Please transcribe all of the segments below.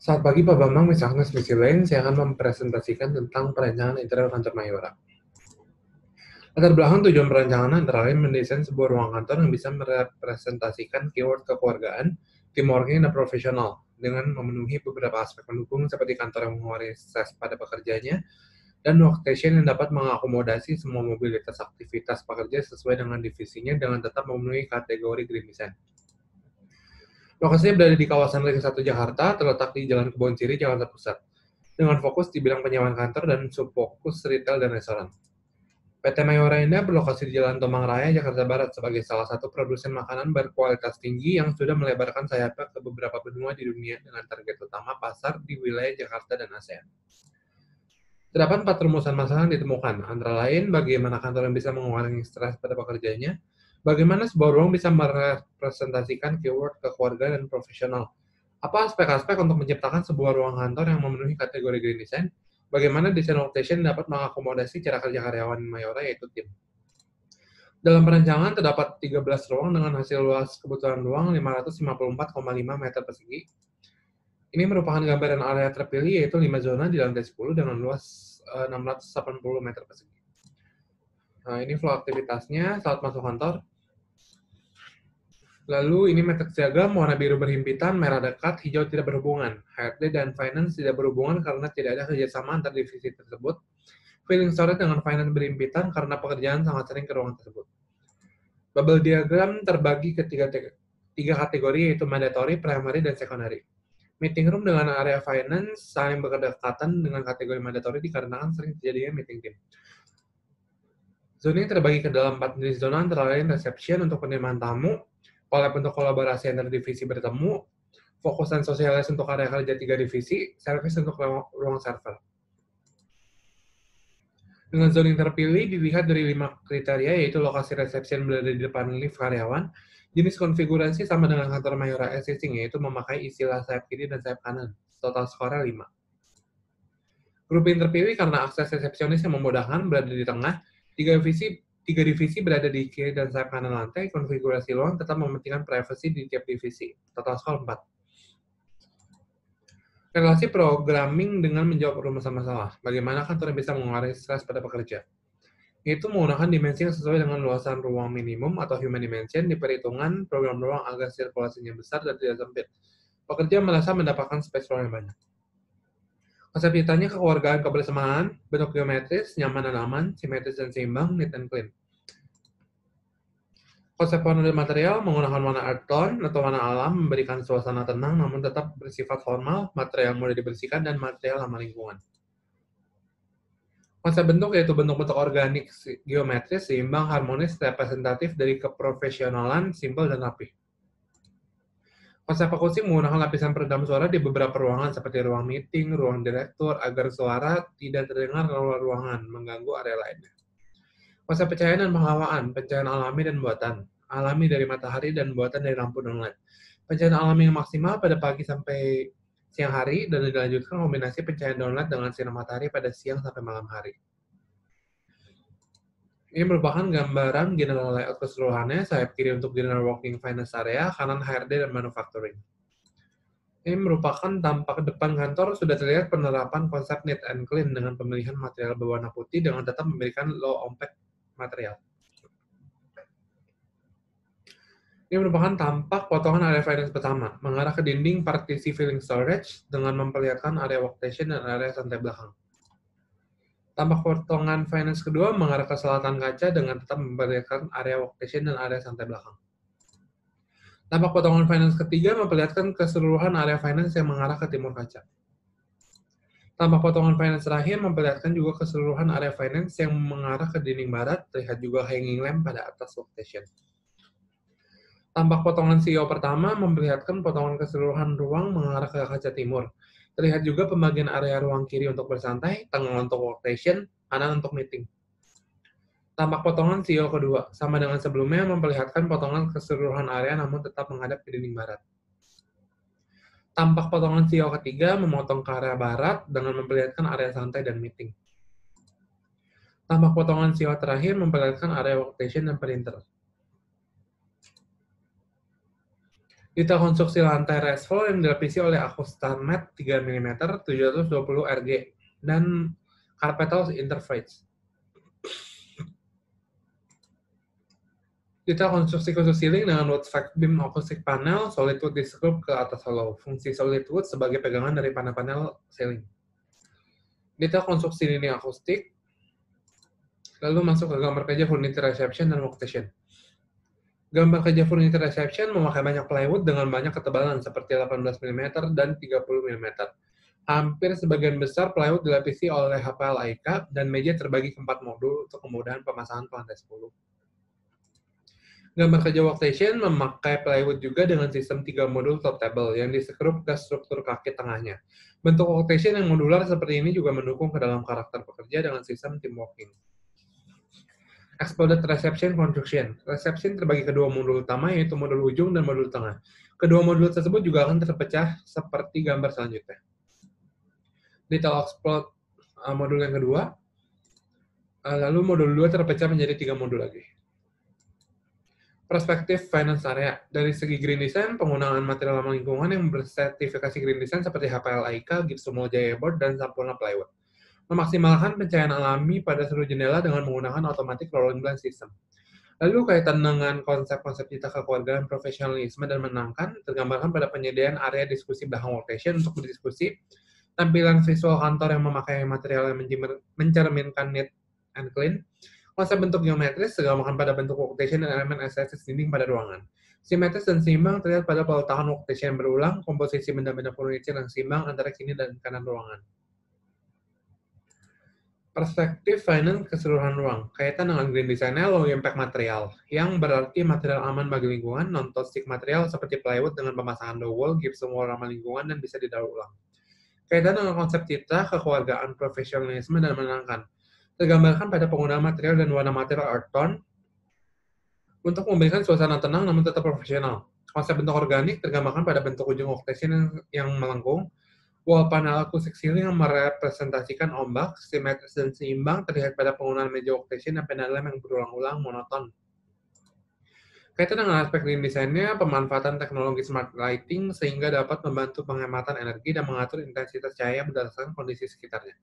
Saat pagi Pak Bambang, misalnya sisi lain, saya akan mempresentasikan tentang perancangan interior kantor Mayora. Latar belakang tujuan perancangan antara lain mendesain sebuah ruang kantor yang bisa merepresentasikan keyword kekeluargaan, teamworking, dan profesional dengan memenuhi beberapa aspek pendukung seperti kantor yang mengurangi stres pada pekerjanya dan workstation yang dapat mengakomodasi semua mobilitas aktivitas pekerja sesuai dengan divisinya dengan tetap memenuhi kategori green design. Lokasinya berada di kawasan Ring 1 Jakarta, terletak di Jalan Kebon Siri, Jakarta Pusat, dengan fokus di bidang penyewaan kantor dan subfokus retail dan restoran. PT Mayora Indah berlokasi di Jalan Tomang Raya, Jakarta Barat sebagai salah satu produsen makanan berkualitas tinggi yang sudah melebarkan sayapnya ke beberapa benua di dunia dengan target utama pasar di wilayah Jakarta dan ASEAN. Terdapat 4 rumusan masalah yang ditemukan, antara lain bagaimana kantor yang bisa mengurangi stres pada pekerjanya, bagaimana sebuah ruang bisa merepresentasikan keyword kekeluargaan dan profesional, apa aspek-aspek untuk menciptakan sebuah ruang kantor yang memenuhi kategori green design, bagaimana desain workstation dapat mengakomodasi cara kerja karyawan Mayora yaitu tim. Dalam perencanaan terdapat 13 ruang dengan hasil luas kebutuhan ruang 554,5 meter persegi. Ini merupakan gambaran area terpilih yaitu 5 zona di lantai 10 dengan luas 680 meter persegi. Nah, ini flow aktivitasnya saat masuk kantor. Lalu ini matriks diagram warna biru berhimpitan, merah dekat, hijau tidak berhubungan. HRD dan finance tidak berhubungan karena tidak ada kerjasama antar divisi tersebut. Filling storage dengan finance berhimpitan karena pekerjaan sangat sering ke ruangan tersebut. Bubble diagram terbagi ke tiga kategori yaitu mandatory, primary, dan secondary. Meeting room dengan area finance saling berdekatan dengan kategori mandatory dikarenakan sering terjadinya meeting team. Zona ini terbagi ke dalam 4 jenis zona antara lain reception untuk penerimaan tamu, lab untuk kolaborasi antar divisi bertemu, fokus dan sosialis untuk area kerja 3 divisi, service untuk ruang server. Dengan zoning terpilih dilihat dari 5 kriteria yaitu lokasi reception berada di depan lift karyawan, jenis konfigurasi sama dengan kantor Mayora existing yaitu memakai istilah sayap kiri dan sayap kanan, total skornya 5. Grouping terpilih karena akses resepsionis yang memudahkan berada di tengah, 3 divisi berada di kiri dan sayap kanan lantai, konfigurasi ruang tetap mementingkan privasi di tiap divisi, total skor 4. Relasi programming dengan menjawab rumusan masalah. Bagaimana kantor bisa mengurangi stres pada pekerja? Itu menggunakan dimensi yang sesuai dengan luasan ruang minimum atau human dimension di perhitungan program ruang agar sirkulasinya besar dan tidak sempit. Pekerja merasa mendapatkan space ruang yang banyak. Konsep ditanya kekeluargaan kebersamaan, bentuk geometris, nyaman dan aman, simetris dan seimbang, neat and clean. Konsep warna dan material menggunakan warna earth tone atau warna alam memberikan suasana tenang namun tetap bersifat formal, material mudah dibersihkan, dan material ramah lingkungan. Konsep bentuk yaitu bentuk-bentuk organik geometris, seimbang, harmonis, representatif dari keprofesionalan, simpel, dan rapi. Konsep akustik menggunakan lapisan peredam suara di beberapa ruangan seperti ruang meeting, ruang direktur, agar suara tidak terdengar keluar ruangan, mengganggu area lainnya. Konsep pencahayaan dan penghawaan, pencahayaan alami dan buatan. Alami dari matahari dan buatan dari lampu downlight. Pencahayaan alami yang maksimal pada pagi sampai siang hari dan dilanjutkan kombinasi pencahayaan downlight dengan sinar matahari pada siang sampai malam hari. Ini merupakan gambaran general layout keseluruhannya, sayap kiri untuk general working finance area, kanan HRD dan manufacturing. Ini merupakan tampak depan kantor sudah terlihat penerapan konsep neat and clean dengan pemilihan material berwarna putih dengan tetap memberikan low impact material. Ini merupakan tampak potongan area finance pertama, mengarah ke dinding partisi filling storage dengan memperlihatkan area workstation dan area santai belakang. Tampak potongan finance kedua mengarah ke selatan kaca dengan tetap memperlihatkan area workstation dan area santai belakang. Tampak potongan finance ketiga memperlihatkan keseluruhan area finance yang mengarah ke timur kaca. Tampak potongan finance terakhir memperlihatkan juga keseluruhan area finance yang mengarah ke dinding barat, terlihat juga hanging lamp pada atas workstation. Tampak potongan CEO pertama memperlihatkan potongan keseluruhan ruang mengarah ke kaca timur. Terlihat juga pembagian area ruang kiri untuk bersantai, tengah untuk workstation, kanan untuk meeting. Tampak potongan CEO kedua, sama dengan sebelumnya memperlihatkan potongan keseluruhan area namun tetap menghadap ke dinding barat. Tampak potongan CEO ketiga memotong ke area barat dengan memperlihatkan area santai dan meeting. Tampak potongan CEO terakhir memperlihatkan area workstation dan printer. Detail konstruksi lantai restful yang dilapisi oleh akustan mat 3 mm 720 Rg dan carpetal interface. Detail konstruksi khusus ceiling dengan wood stack beam acoustic panel, solid wood di-screw ke atas hollow. Fungsi solid wood sebagai pegangan dari panel-panel ceiling. Detail konstruksi dinding akustik, lalu masuk ke gambar kerja furniture reception dan workstation. Gambar kerja furniture reception memakai banyak plywood dengan banyak ketebalan seperti 18 mm dan 30 mm. Hampir sebagian besar plywood dilapisi oleh HPL AIK dan meja terbagi ke 4 modul untuk kemudahan pemasangan ke lantai 10. Gambar kerja workstation memakai plywood juga dengan sistem 3 modul top table yang disekrup ke struktur kaki tengahnya. Bentuk workstation yang modular seperti ini juga mendukung ke dalam karakter pekerja dengan sistem team working. Exploded reception construction. Reception terbagi kedua modul utama yaitu modul ujung dan modul tengah. Kedua modul tersebut juga akan terpecah seperti gambar selanjutnya. Detail explode modul yang kedua. Lalu modul 2 terpecah menjadi 3 modul lagi. Perspektif finance area. Dari segi green design, penggunaan material ramah lingkungan yang bersertifikasi green design seperti HPL AIK, Gypsum Mold Jaya Board, dan Sampurna Plywood. Memaksimalkan pencahayaan alami pada seluruh jendela dengan menggunakan automatic rolling blind system. Lalu kaitan dengan konsep-konsep cita kekeluargaan, profesionalisme, dan menyenangkan, tergambarkan pada penyediaan area diskusi belakang workstation untuk berdiskusi, tampilan visual kantor yang memakai material yang mencerminkan neat and clean, konsep bentuk geometris tergambarkan pada bentuk workstation dan elemen estetis dinding pada ruangan. Simetris dan seimbang terlihat pada peletakan workstation yang berulang, komposisi benda-benda furniture yang seimbang antara kiri dan kanan ruangan. Perspektif finance keseluruhan ruang, kaitan dengan green design-nya low impact material, yang berarti material aman bagi lingkungan, non-toxic material seperti plywood dengan pemasangan low wall, gypsum wall ramah lingkungan, dan bisa didaur ulang. Kaitan dengan konsep citra, kekeluargaan, profesionalisme, dan menyenangkan, tergambarkan pada penggunaan material dan warna material earth tone untuk memberikan suasana tenang namun tetap profesional. Konsep bentuk organik tergambarkan pada bentuk ujung workstation yang melengkung. Wall panel akustik ceiling yang merepresentasikan ombak, simetris dan seimbang terlihat pada penggunaan meja workstation dan pendalem yang berulang-ulang monoton. Kaitan dengan aspek green design-nya, pemanfaatan teknologi smart lighting sehingga dapat membantu penghematan energi dan mengatur intensitas cahaya berdasarkan kondisi sekitarnya.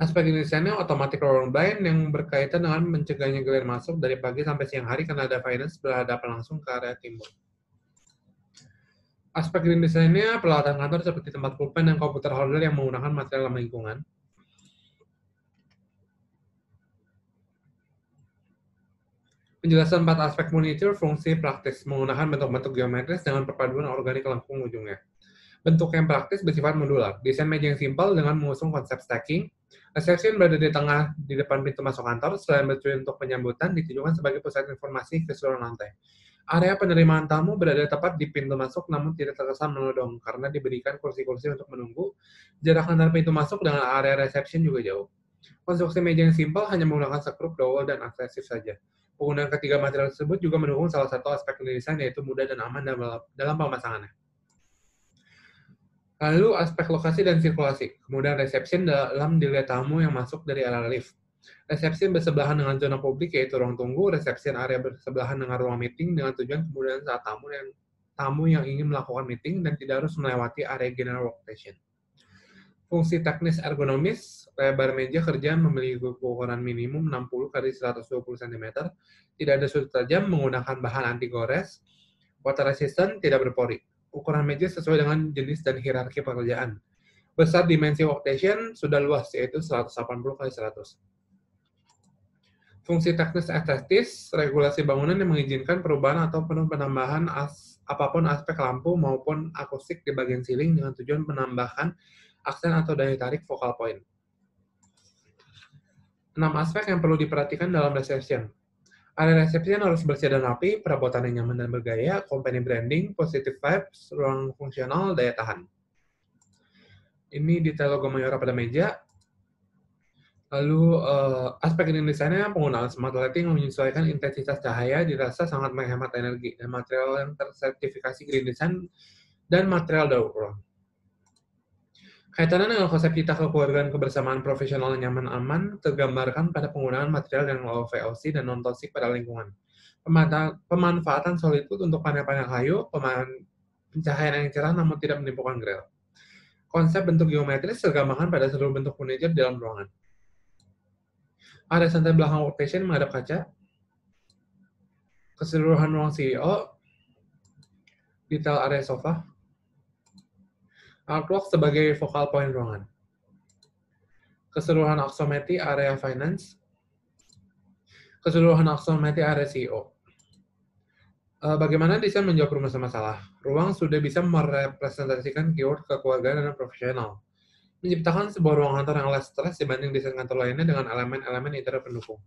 Aspek green design-nya automatic rolling blind yang berkaitan dengan mencegahnya glare masuk dari pagi sampai siang hari karena ada finance berhadapan langsung ke area timur. Aspek green design-nya peralatan kantor seperti tempat pulpen dan komputer holder yang menggunakan material ramah lingkungan. Penjelasan 4 aspek furniture fungsi praktis menggunakan bentuk-bentuk geometris dengan perpaduan organik lengkung ujungnya. Bentuk yang praktis bersifat modular. Desain meja yang simpel dengan mengusung konsep stacking. Reception berada di tengah di depan pintu masuk kantor. Selain bentuk penyambutan, ditujukan sebagai pusat informasi ke seluruh lantai. Area penerimaan tamu berada tepat di pintu masuk namun tidak terkesan menodong karena diberikan kursi-kursi untuk menunggu. Jarak antara pintu masuk dengan area reception juga jauh. Konstruksi meja yang simpel hanya menggunakan sekrup, dowel, dan adhesif saja. Penggunaan ketiga material tersebut juga mendukung salah satu aspek desain yaitu mudah dan aman dalam pemasangannya. Lalu aspek lokasi dan sirkulasi. Kemudian reception dalam dilihat tamu yang masuk dari area lift. Reception bersebelahan dengan zona publik yaitu ruang tunggu, reception area bersebelahan dengan ruang meeting dengan tujuan kemudian saat tamu yang ingin melakukan meeting dan tidak harus melewati area general workstation. Fungsi teknis ergonomis, lebar meja kerja memiliki ukuran minimum 60 x 120 cm, tidak ada sudut tajam, menggunakan bahan anti gores, water resistant, tidak berpori. Ukuran meja sesuai dengan jenis dan hierarki pekerjaan. Besar dimensi workstation sudah luas yaitu 180 x 100. Fungsi teknis estetis, regulasi bangunan yang mengizinkan perubahan atau penambahan apapun aspek lampu maupun akustik di bagian ceiling dengan tujuan menambahkan aksen atau daya tarik focal point. 6 aspek yang perlu diperhatikan dalam reception. Area reception harus bersih dan rapi, perabotan yang nyaman dan bergaya, company branding, positive vibes, ruang fungsional, daya tahan. Ini detail logo Mayora pada meja. Lalu aspek green design-nya penggunaan smart lighting menyesuaikan intensitas cahaya dirasa sangat menghemat energi dan material yang tersertifikasi green design dan material daur ulang. Kaitannya dengan konsep cita kekeluargaan kebersamaan profesional nyaman aman tergambarkan pada penggunaan material yang low VOC dan non-toxic pada lingkungan. Pemanfaatan solitude untuk panel-panel kayu, pencahayaan yang cerah namun tidak menimbulkan grel. Konsep bentuk geometris tergambarkan pada seluruh bentuk furniture di dalam ruangan. Area santai belakang workstation menghadap kaca, keseluruhan ruang CEO, detail area sofa, artwork sebagai focal point ruangan, keseluruhan axiometry area finance, keseluruhan axiometry area CEO. Bagaimana desain menjawab rumus masalah? Ruang sudah bisa merepresentasikan keyword kekeluargaan dan profesional, menciptakan sebuah ruang kantor yang less stress dibanding desain kantor lainnya dengan elemen-elemen interior pendukung.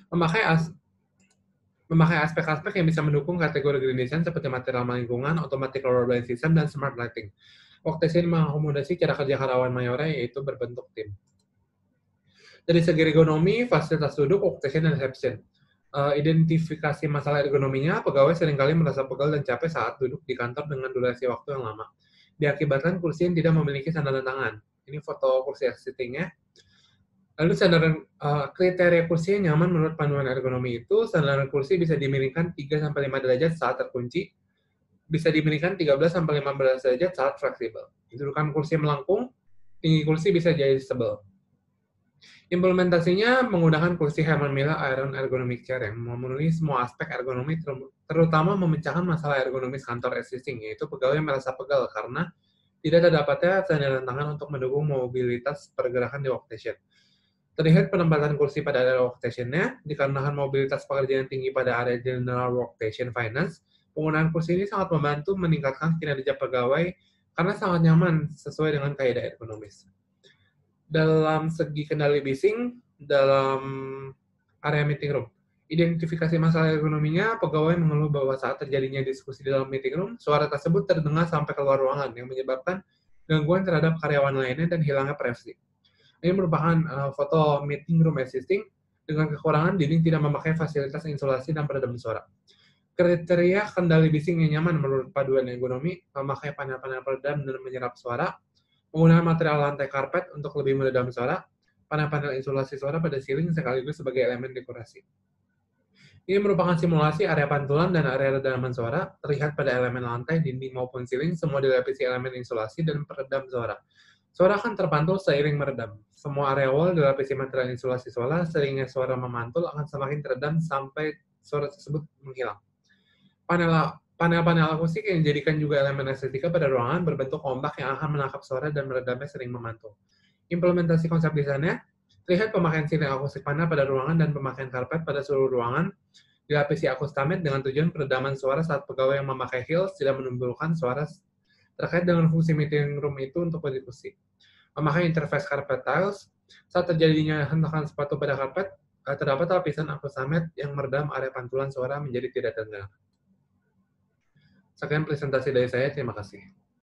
Memakai aspek-aspek yang bisa mendukung kategori green design seperti material lingkungan, automatic lower blind system, dan smart lighting. Workstation mengakomodasi cara kerja karyawan Mayora yaitu berbentuk tim. Dari segi ergonomi, fasilitas duduk, workstation, dan reception. Identifikasi masalah ergonominya, pegawai seringkali merasa pegal dan capek saat duduk di kantor dengan durasi waktu yang lama. Diakibatkan kursi yang tidak memiliki sandaran tangan. Ini foto kursi existing-nya. Lalu kriteria kursi yang nyaman menurut panduan ergonomi itu, sandaran kursi bisa dimiringkan 3-5 derajat saat terkunci, bisa dimiringkan 13-15 derajat saat fleksibel. Dudukan kursi melengkung, tinggi kursi bisa jadi stable. Implementasinya menggunakan kursi Herman Miller Iron Ergonomic Chair yang memenuhi semua aspek ergonomi, terutama memecahkan masalah ergonomis kantor existing, yaitu pegawai merasa pegal karena tidak terdapatnya sandaran tangan untuk mendukung mobilitas pergerakan di workstation. Terlihat penempatan kursi pada area workstation-nya, dikarenakan mobilitas pekerja yang tinggi pada area general workstation finance, penggunaan kursi ini sangat membantu meningkatkan kinerja pegawai karena sangat nyaman sesuai dengan kaidah ergonomis. Dalam segi kendali bising, dalam area meeting room, identifikasi masalah ergonominya, pegawai mengeluh bahwa saat terjadinya diskusi di dalam meeting room, suara tersebut terdengar sampai keluar ruangan, yang menyebabkan gangguan terhadap karyawan lainnya dan hilangnya privasi. Ini merupakan foto meeting room existing dengan kekurangan dinding tidak memakai fasilitas insulasi dan peredam suara. Kriteria kendali bising yang nyaman menurut paduan ergonomi, memakai panel-panel peredam dan menyerap suara, penggunaan material lantai karpet untuk lebih meredam suara, panel-panel insulasi suara pada ceiling sekaligus sebagai elemen dekorasi. Ini merupakan simulasi area pantulan dan area redaman suara, terlihat pada elemen lantai, dinding maupun ceiling, semua dilapisi elemen insulasi dan peredam suara. Suara akan terpantul seiring meredam. Semua area wall dilapisi material insulasi suara, seringnya suara memantul akan semakin teredam sampai suara tersebut menghilang. Panel-panel akustik yang dijadikan juga elemen estetika pada ruangan berbentuk ombak yang akan menangkap suara dan meredamnya sering memantul. Implementasi konsep desainnya, terlihat pemakaian ceiling akustik panel pada ruangan dan pemakaian karpet pada seluruh ruangan, dilapisi akustamet dengan tujuan peredaman suara saat pegawai yang memakai heels tidak menimbulkan suara terkait dengan fungsi meeting room itu untuk berdiskusi. Memakai interface carpet tiles, saat terjadinya hentakan sepatu pada karpet, terdapat lapisan akustamet yang meredam area pantulan suara menjadi tidak terdengar. Sekian presentasi dari saya, terima kasih.